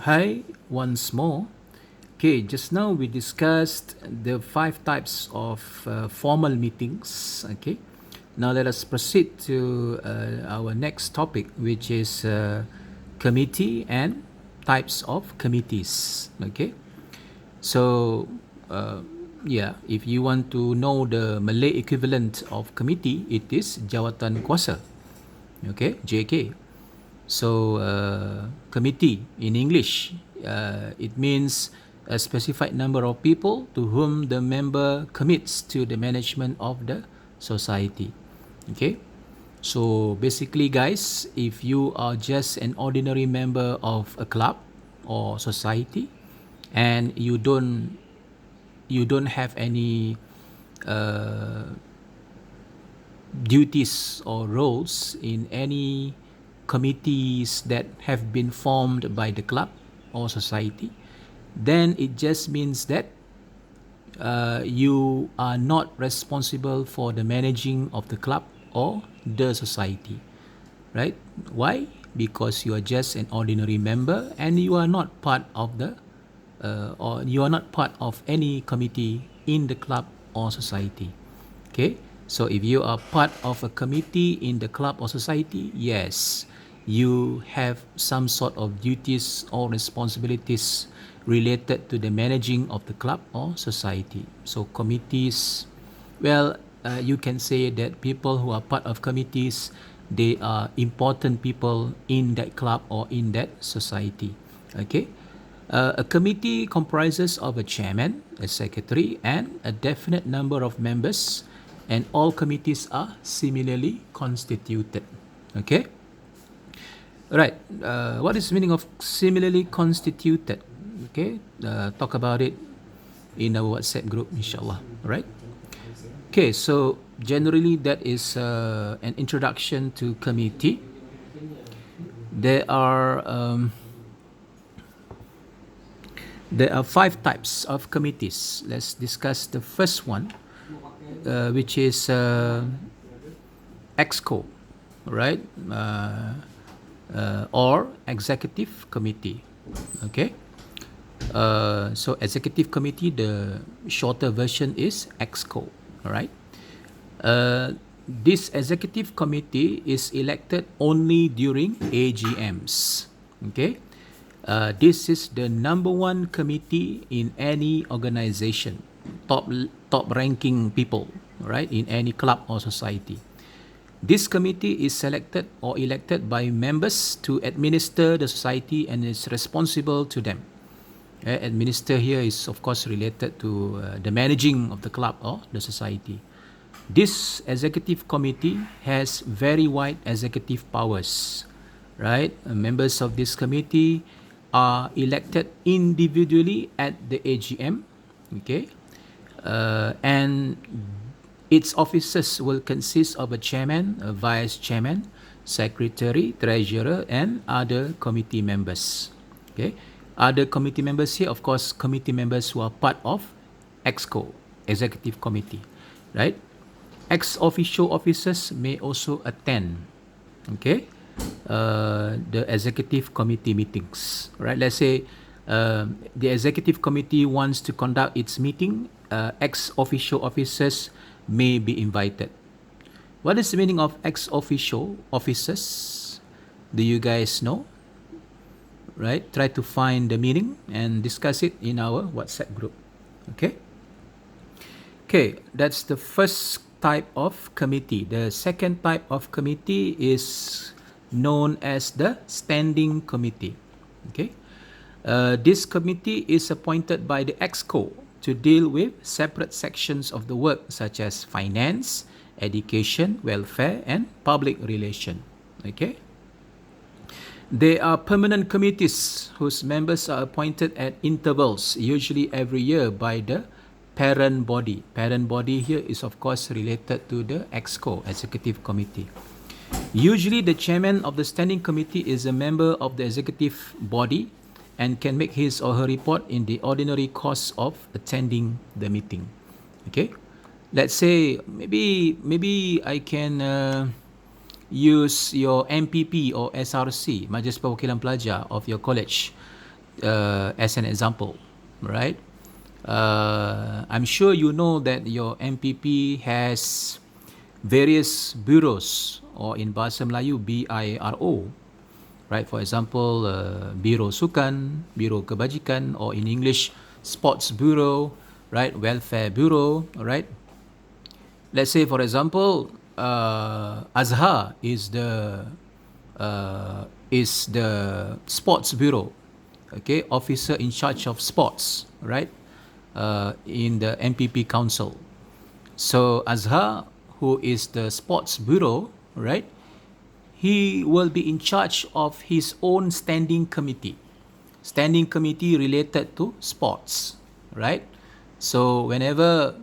Hi, once more. Okay, just now we discussed the five types of formal meetings. Okay, now let us proceed to our next topic, which is committee and types of committees. Okay, so uh, yeah, if you want to know the Malay equivalent of committee, it is Jawatan Kuasa. Okay, JK. So, committee in English, it means a specified number of people to whom the member commits to the management of the society. Okay. So basically, guys, if you are just an ordinary member of a club or society, and you don't have any uh, duties or roles in any committees that have been formed by the club or society, then it just means that you are not responsible for the managing of the club or the society, right? Why? Because you are just an ordinary member and you are not part of the or you are not part of any committee in the club or society. Okay, so if you are part of a committee in the club or society, yes, you have some sort of duties or responsibilities related to the managing of the club or society. So committees, well, you can say that people who are part of committees, they are important people in that club or in that society. Okay. A committee comprises of a chairman, a secretary, and a definite number of members, and all committees are similarly constituted. Okay? Right. What is the meaning of similarly constituted? Okay? Talk about it in our WhatsApp group, inshallah. Right? Okay, so generally that is an introduction to committee. There are five types of committees. Let's discuss the first one, which is EXCO, right? Or Executive Committee. Okay. So Executive Committee, the shorter version is EXCO. All right. This Executive Committee is elected only during AGMs. Okay. This is the number one committee in any organization, top top ranking people, right, in any club or society. This committee is selected or elected by members to administer the society and is responsible to them. Administer here is of course related to the managing of the club or the society. This executive committee has very wide executive powers, right? Members of this committee are elected individually at the AGM, okay? And its officers will consist of a chairman, a vice chairman, secretary, treasurer, and other committee members. Okay, other committee members here, of course, committee members who are part of EXCO, Executive Committee, right? Ex officio officers may also attend, okay, the executive committee meetings, right? Let's say the executive committee wants to conduct its meeting, ex officio officers may be invited. What is the meaning of ex officio officers? Do you guys know? Right? Try to find the meaning and discuss it in our WhatsApp group. Okay? Okay, that's the first type of committee. The second type of committee is known as the standing committee. Okay? This committee is appointed by the EXCO to deal with separate sections of the work such as finance, education, welfare, and public relation. Okay? They are permanent committees whose members are appointed at intervals, usually every year, by the parent body. Parent body here is of course related to the EXCO, Executive Committee. Usually the chairman of the standing committee is a member of the executive body and can make his or her report in the ordinary course of attending the meeting. Okay, let's say maybe I can use your MPP or SRC, Majlis Perwakilan Pelajar of your college, as an example, right? I'm sure you know that your MPP has various bureaus, or in Bahasa Melayu, BIRO, right? For example, Biro Sukan, Biro Kebajikan, or in English, Sports Bureau, right? Welfare Bureau, right? Let's say, for example, Azhar is the sports bureau, okay, officer in charge of sports, right, in the MPP council. So Azhar, who is the sports bureau, right, he will be in charge of his own standing committee related to sports, right? So whenever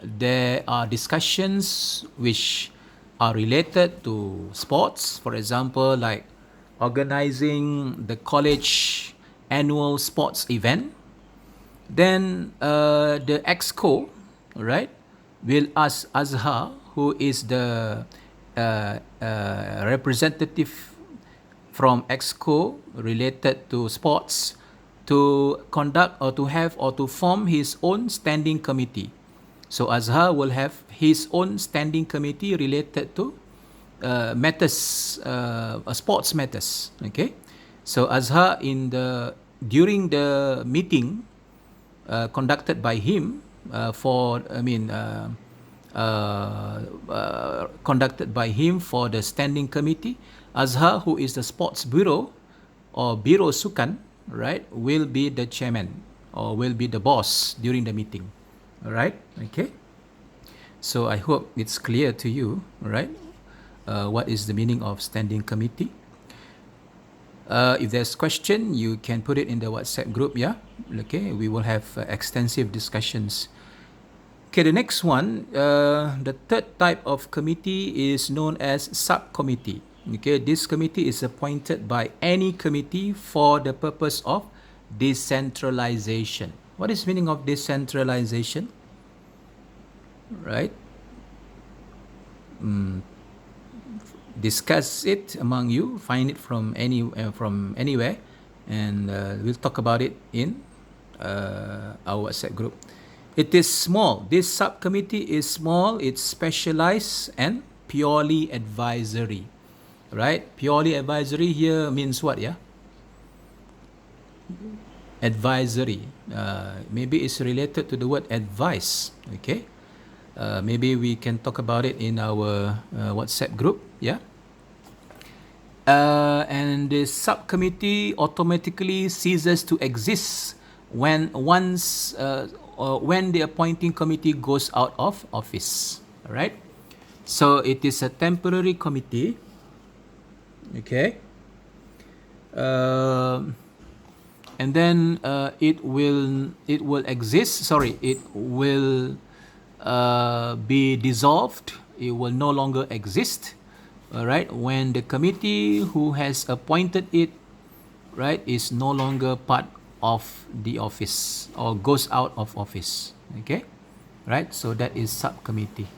there are discussions which are related to sports, for example, like organizing the college annual sports event, then the exco, right, will ask Azhar, who is the representative from exco related to sports, to conduct or to have or to form his own standing committee. So Azhar will have his own standing committee related to matters, sports matters. Okay, so Azhar during the meeting conducted by him conducted by him for the standing committee, Azhar, who is the sports bureau or Biro Sukan, right, will be the chairman or will be the boss during the meeting. All right, okay. So I hope it's clear to you, right? What is the meaning of standing committee? If there's question, you can put it in the WhatsApp group, yeah? Okay, we will have extensive discussions. Okay, the next one, the third type of committee is known as subcommittee. Okay, this committee is appointed by any committee for the purpose of decentralization. What is meaning of decentralization? Right? Discuss it among you, find it from anywhere, and we'll talk about it in our WhatsApp group. It is small. This subcommittee is small, it's specialized and purely advisory. Right? Purely advisory here means what, yeah? Advisory. Maybe it's related to the word advice. Okay? Maybe we can talk about it in our WhatsApp group, yeah? And the subcommittee automatically ceases to exist when the appointing committee goes out of office. All right? So it is a temporary committee. Okay? And then it will exist. Sorry, it will be dissolved. It will no longer exist. All right, when the committee who has appointed it, right, is no longer part of the office or goes out of office. Okay, right. So that is subcommittee.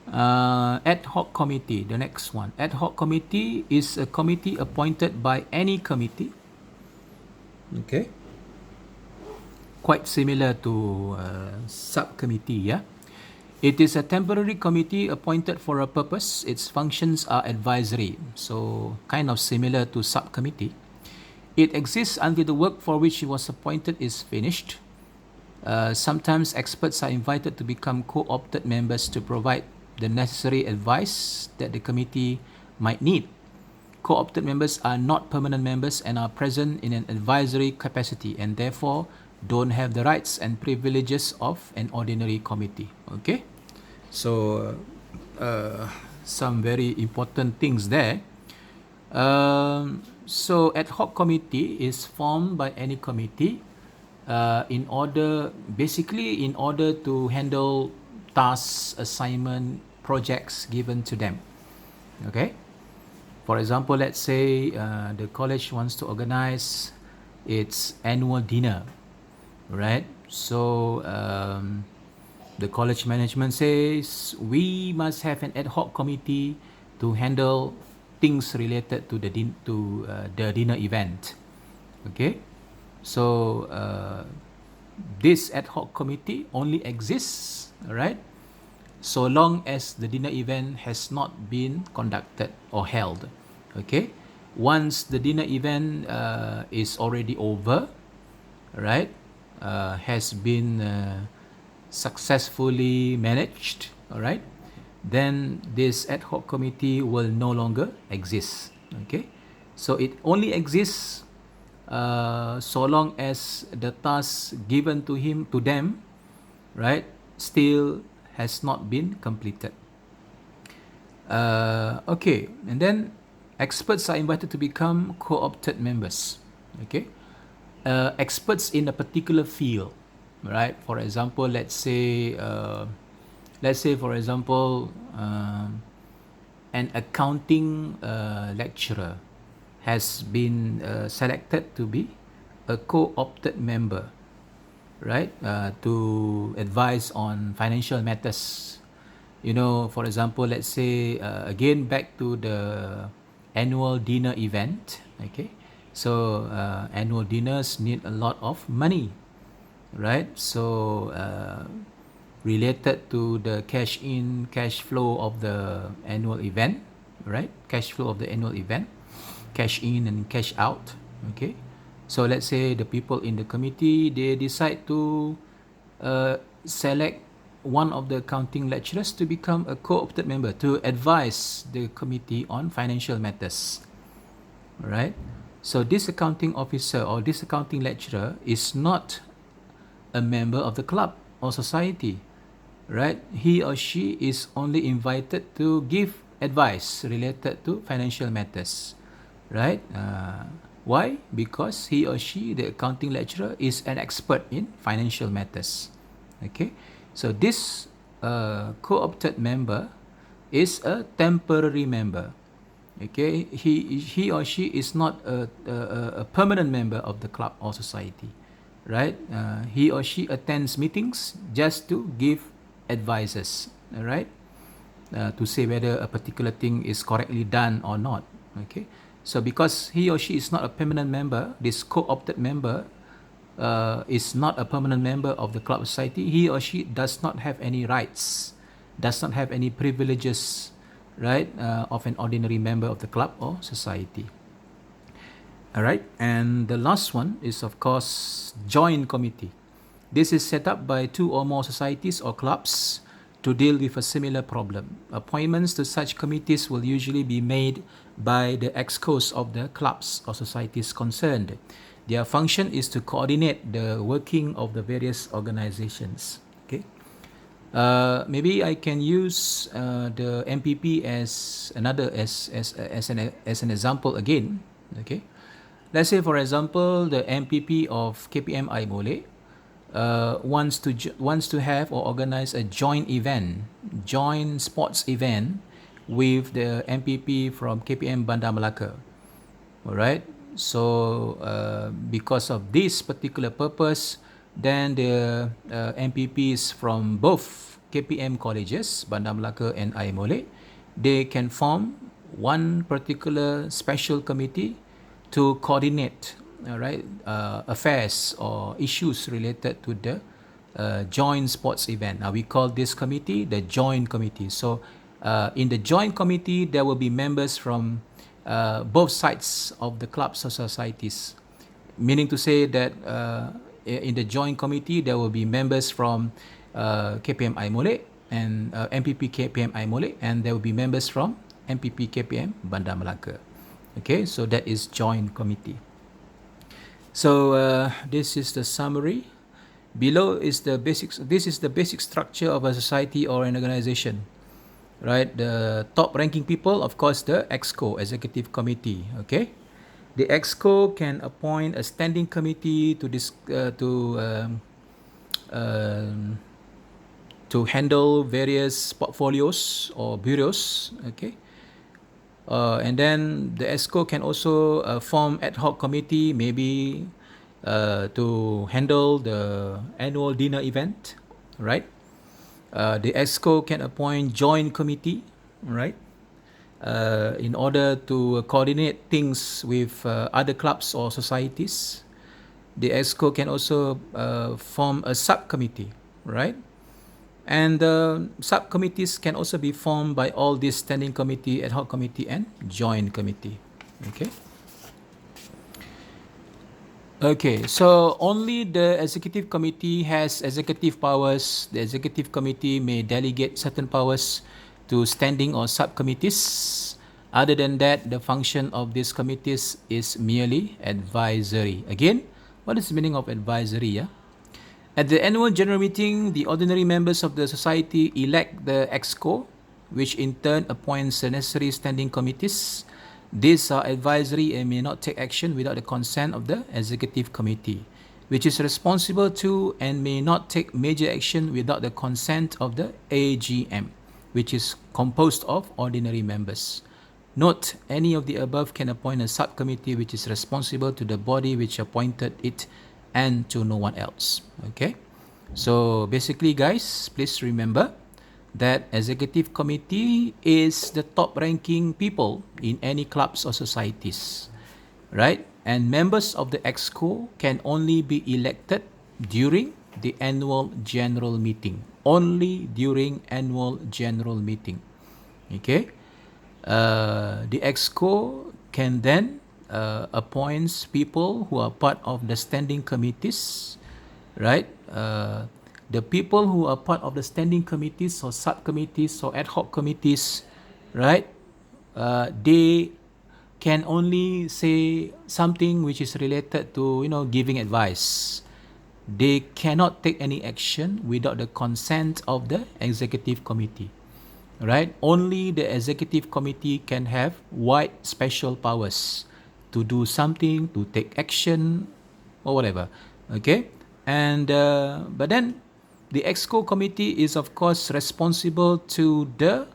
Ad hoc committee, the next one. Ad hoc committee is a committee appointed by any committee. Okay. Quite similar to subcommittee, yeah. It is a temporary committee appointed for a purpose. Its functions are advisory, so kind of similar to subcommittee. It exists until the work for which it was appointed is finished. Sometimes experts are invited to become co-opted members to provide the necessary advice that the committee might need. Co-opted members are not permanent members and are present in an advisory capacity and therefore don't have the rights and privileges of an ordinary committee. Okay, so some very important things there. So ad hoc committee is formed by any committee in order to handle tasks, assignment, projects given to them. Okay, for example, let's say the college wants to organize its annual dinner, right? So the college management says we must have an ad hoc committee to handle things related to the dinner event. Okay, so this ad hoc committee only exists, right, so long as the dinner event has not been conducted or held. Okay, once the dinner event is already over, right, has been successfully managed, all right, then this ad hoc committee will no longer exist. Okay, so it only exists so long as the task given to them, right, still has not been completed. Okay, and then experts are invited to become co-opted members. Okay, experts in a particular field, right? For example, let's say for example, an accounting lecturer has been selected to be a co-opted member, right? To advise on financial matters. You know, for example, let's say again back to the annual dinner event. Okay, so annual dinners need a lot of money, right? So related to the cash in, cash flow of the annual event, right? Cash flow of the annual event, cash in and cash out. Okay, so let's say the people in the committee, they decide to select one of the accounting lecturers to become a co-opted member to advise the committee on financial matters, right? So this accounting officer or this accounting lecturer is not a member of the club or society, right? He or she is only invited to give advice related to financial matters, right? Why? Because he or she, the accounting lecturer, is an expert in financial matters. Okay, so this co-opted member is a temporary member. Okay, he or she is not a permanent member of the club or society, right? He or she attends meetings just to give advices, all right? To say whether a particular thing is correctly done or not. Okay, so because he or she is not a permanent member, this co-opted member is not a permanent member of the club society. He or she does not have any rights, does not have any privileges, right, of an ordinary member of the club or society. All right, and the last one is of course joint committee. This is set up by two or more societies or clubs to deal with a similar problem. Appointments to such committees will usually be made by the excos of the clubs or societies concerned. Their function is to coordinate the working of the various organizations. Okay. Maybe I can use the MPP as an example again. Okay. Let's say, for example, the MPP of KPM Aimole wants to have or organize a joint sports event with the MPP from KPM Bandar Melaka. All right. So because of this particular purpose, then the MPPs from both KPM colleges, Bandar Melaka and Aimole, they can form one particular special committee to coordinate, right, affairs or issues related to the joint sports event. Now we call this committee the joint committee. So in the joint committee, there will be members from both sides of the clubs or societies, meaning to say that in the joint committee, there will be members from KPM Aimole and MPP KPM Aimole, and there will be members from MPP KPM Bandar Melaka. Okay, so that is joint committee. So this is the summary. Below is the basics. This is the basic structure of a society or an organization, right? The top ranking people, of course, the EXCO, Executive Committee. Okay, the EXCO can appoint a standing committee to handle various portfolios or bureaus. Okay. And then the EXCO can also form ad hoc committee, maybe to handle the annual dinner event, right? The EXCO can appoint joint committee, right? in order to coordinate things with other clubs or societies. The EXCO can also form a subcommittee, right? And subcommittees can also be formed by all these standing committee, ad hoc committee, and joint committee. Okay. Okay, so only the executive committee has executive powers. The executive committee may delegate certain powers to standing or subcommittees. Other than that, the function of these committees is merely advisory. Again, what is the meaning of advisory? Yeah? At the annual general meeting, the ordinary members of the society elect the EXCO, which in turn appoints the necessary standing committees. These are advisory and may not take action without the consent of the executive committee, which is responsible to and may not take major action without the consent of the AGM, which is composed of ordinary members. Note, any of the above can appoint a subcommittee which is responsible to the body which appointed it and to no one else. Okay, so basically guys, please remember that executive committee is the top ranking people in any clubs or societies, right? And members of the EXCO can only be elected during the annual general meeting, only during annual general meeting. Okay, the EXCO can then appoints people who are part of the standing committees, right? The people who are part of the standing committees or subcommittees or ad hoc committees, right? They can only say something which is related to, giving advice. They cannot take any action without the consent of the executive committee, right? Only the executive committee can have wide special powers to do something, to take action, or whatever. Okay, and but then the EXCO committee is of course responsible to the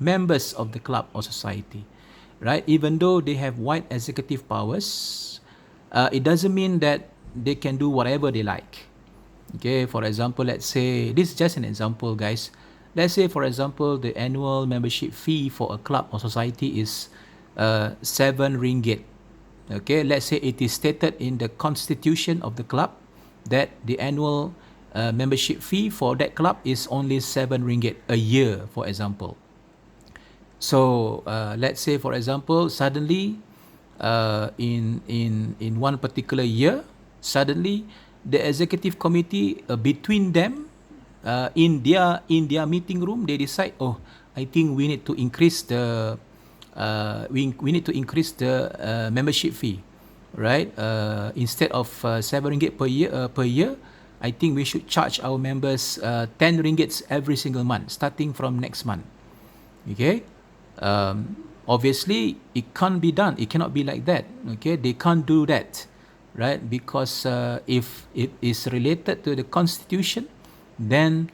members of the club or society, right? Even though they have wide executive powers, it doesn't mean that they can do whatever they like. Okay, for example, let's say, this is just an example, guys. Let's say, for example, the annual membership fee for a club or society is 7 ringgit. Okay, let's say it is stated in the constitution of the club that the annual membership fee for that club is only 7 ringgit a year, for example. So let's say, for example, suddenly in one particular year, suddenly the executive committee between them in their meeting room, they decide, oh, I think we need to increase the we need to increase the membership fee, right? Instead of 7 ringgit per year, I think we should charge our members 10 ringgits every single month, starting from next month. Okay, obviously it can't be done. It cannot be like that. Okay, they can't do that, right? Because if it is related to the constitution, then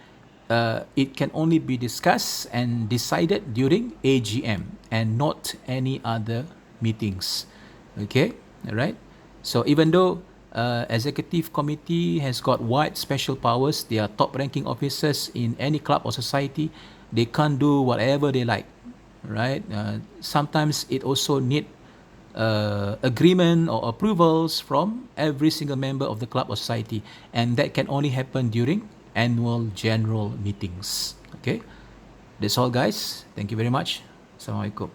it can only be discussed and decided during AGM and not any other meetings. Okay, all right. So even though executive committee has got wide special powers, they are top ranking officers in any club or society, they can't do whatever they like, right? Sometimes it also need agreement or approvals from every single member of the club or society, and that can only happen during annual general meetings. Okay, that's all guys. Thank you very much. Assalamualaikum.